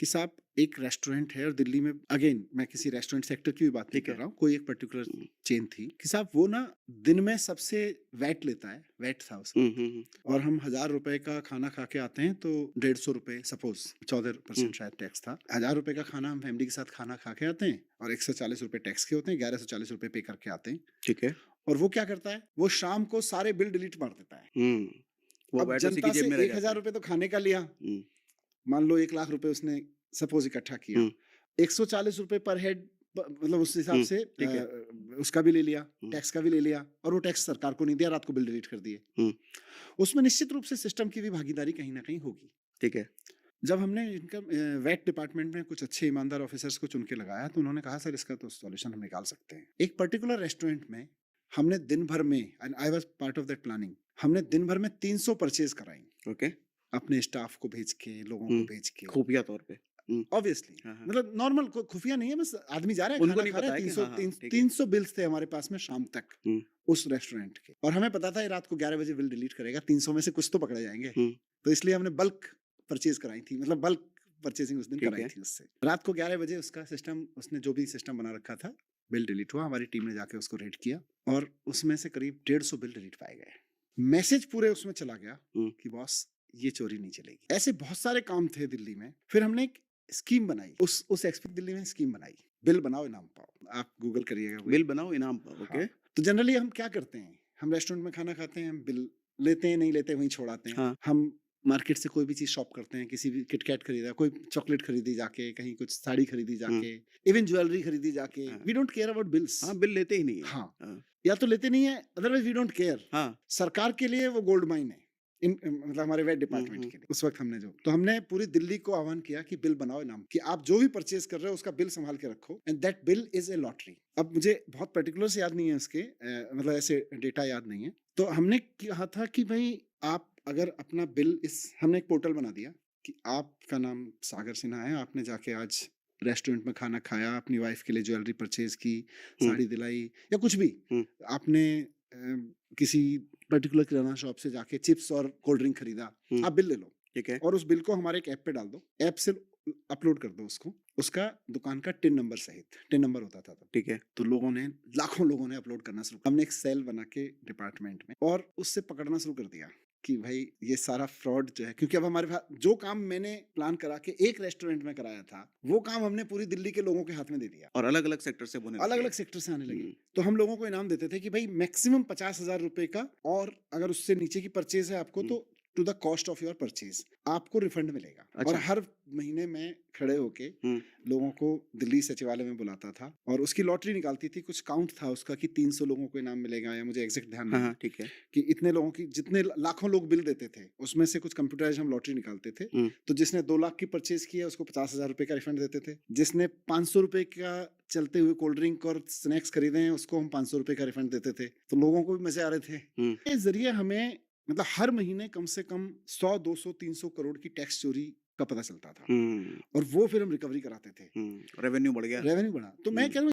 कि साहब एक रेस्टोरेंट है और दिल्ली में, अगेन मैं किसी रेस्टोरेंट सेक्टर की भी बात नहीं ठीक कर है। रहा हूँ, कोई एक पर्टिकुलर हुँ। चेन थी कि साहब वो ना दिन में सबसे वैट लेता है, वैट था उस हुँ, वक्त। हुँ, हुँ, और हम 1,000 रुपए का खाना खा के आते हैं तो 150 रुपए, सपोज हुँ। 14% शायद टैक्स था। 1,000 रुपए का खाना हम फैमिली के साथ खाना खा के आते हैं और 140 रुपए टैक्स के होते हैं, 1140 रुपए पे करके आते हैं। ठीक है। और वो क्या करता है, वो शाम को सारे बिल डिलीट मार देता है। हुँ। वो अब वैट उसी की जनता जेब से में रह एक जाता हजार है। रुपए तो खाने का लिया, हुँ, मान लो 1,00,000 रुपए उसने सपोज इकट्ठा किया, हुँ, 140 रुपए पर हेड, मतलब उस हिसाब हुँ, से ठीक है। उसका भी ले लिया, हुँ, टैक्स का भी ले लिया, और वो टैक्स सरकार को नहीं दिया, रात को बिल डिलीट कर दिए। हुँ, उसमें निश्चित रूप से सिस्टम की भी भागीदारी कहीं ना कहीं होगी। ठीक है। जब हमने इनकम वैट डिपार्टमेंट में कुछ अच्छे ईमानदार ऑफिसर्स को चुन के लगाया तो उन्होंने कहा सर इसका तो सॉल्यूशन हम निकाल सकते हैं। एक पर्टिकुलर रेस्टोरेंट में हमने दिन भर में, and I was part of that planning, हमने दिन भर में 300 परचेज कराई, ओके। अपने स्टाफ को भेज के, लोगों हुँ, को भेज के। खुफिया तौर पे। हुँ, ऑब्वियसली, हाँ, हाँ। मतलब नॉर्मल खुफिया नहीं है, बस आदमी जा रहा है उनको खाना नहीं खा रहा पता है। है कि 300 हाँ, हाँ, ठीक है। 300 बिल्स थे हमारे पास में शाम तक हुँ, उस रेस्टोरेंट के, और हमें पता था ये रात को 11 बजे बिल डिलीट करेगा, 300 में से कुछ तो पकड़े जाएंगे। हुँ, तो इसलिए हमने बल्क परचेज कराई थी, मतलब बल्क परचेसिंग उस दिन ठीक कराई है। थी उससे। रात को 11 बजे उसका सिस्टम, उसने जो भी सिस्टम बना रखा था, बिल डिलीट हुआ। हमारी टीम ने जाके उसको रेड किया और उसमें से करीब 150 बिल डिलीट पाए गए। मैसेज पूरे उसमें चला गया हुँ, कि बॉस ये चोरी नहीं चलेगी। ऐसे बहुत सारे काम थे दिल्ली में। फिर हमने एक स्कीम बनाई, उस एक्सपीड दिल्ली में स्कीम बनाई, बिल बनाओ इनाम पाओ। आप गूगल करिएगा कोई। बिल बनाओ इनाम पाओ, हाँ, ओके। तो जनरली हम क्या करते हैं, हम रेस्टोरेंट में खाना खाते हैं, हम बिल लेते हैं, नहीं लेते वहीं छोड़ाते हैं। हाँ, हम मार्केट से कोई भी चीज शॉप करते हैं, किसी भी किटकैट खरीदा, कोई चॉकलेट खरीदी जाके, कहीं कुछ साड़ी खरीदी हुँ, जाके, इवन ज्वेलरी खरीदी जाके, हाँ, we don't care about bills. हाँ, बिल लेते ही नहीं है। हाँ, हाँ, या तो लेते नहीं है, अदरवाइज वी डोंट केयर। हाँ, सरकार के लिए वो गोल्ड माइन है, मतलब हमारे वेट हुँ, डिपार्टमेंट हुँ, के लिए। उस वक्त हमने जो, तो हमने पूरी दिल्ली को आह्वान किया कि बिल बनाओ इनाम, कि आप जो भी परचेज कर रहे हो उसका बिल संभाल के रखो, and that bill is a lottery. अब मुझे बहुत पर्टिकुलर्स याद नहीं है उसके, मतलब ऐसे डेटा याद नहीं है। तो हमने कहा था कि भाई आप अगर अपना बिल, इस हमने एक पोर्टल बना दिया कि आपका नाम सागर सिन्हा है, आपने जाके आज रेस्टोरेंट में खाना खाया, अपनी वाइफ के लिए ज्वेलरी परचेज की, हुँ, साड़ी दिलाई, या कुछ भी, हुँ, आपने किसी पर्टिकुलर किराना शॉप से जाके चिप्स और कोल्ड ड्रिंक खरीदा, हुँ, आप बिल ले लो ठीक है। और उस बिल को हमारे एक ऐप पे डाल दो, ऐप से अपलोड कर दो उसको, उसका दुकान का टिन नंबर सहित, टिन नंबर होता था तब। ठीक है। तो लोगों ने, लाखों लोगों ने अपलोड करना शुरू, हमने एक सेल बना के डिपार्टमेंट में, और उससे पकड़ना शुरू कर दिया कि भाई ये सारा फ्रॉड जो है, क्योंकि अब हमारे पास जो काम मैंने प्लान करा के एक रेस्टोरेंट में कराया था, वो काम हमने पूरी दिल्ली के लोगों के हाथ में दे दिया, और अलग-अलग सेक्टर से होने अलग लगे। अलग सेक्टर से आने लगे। हुँ, तो हम लोगों को इनाम देते थे कि भाई मैक्सिमम 50,000 रुपए का, और अगर उससे नीचे की परचेज है आपको हुँ, तो to the cost of your purchase आपको रिफंड मिलेगा। और अच्छा। हर महीने मैं खड़े होके हुँ, लोगों को दिल्ली सचिवालय में बुलाता था और उसकी लॉटरी निकालती थी, कुछ काउंट था उसका कि 300 लोगों को इनाम मिलेगा, या मुझे एग्जैक्ट ध्यान हाँ, नहीं हाँ, है, ठीक है। कि इतने लोगों की, जितने लाखों लोग बिल देते थे उसमें से कुछ कंप्यूटराइज हम लॉटरी निकालते थे। हुँ, तो जिसने 2 लाख की परचेज की है उसको 50,000 रुपए का रिफंड देते थे, जिसने 500 रुपए का चलते हुए कोल्ड ड्रिंक और स्नैक्स खरीदे हैं उसको हम 500 रुपए का रिफंड देते थे। तो लोगों को भी मजे आ रहे थे। हुँ, इस जरिए हमें, मतलब हर महीने कम से कम 100, 200, 300 करोड़ की टैक्स चोरी का पता चलता था, हुँ, और वो फिर हम रिकवरी कराते थे, हुँ, रेवेन्यू बढ़ गया। रेवेन्यू बढ़ा। तो मैं हुँ। कह रहा हूँ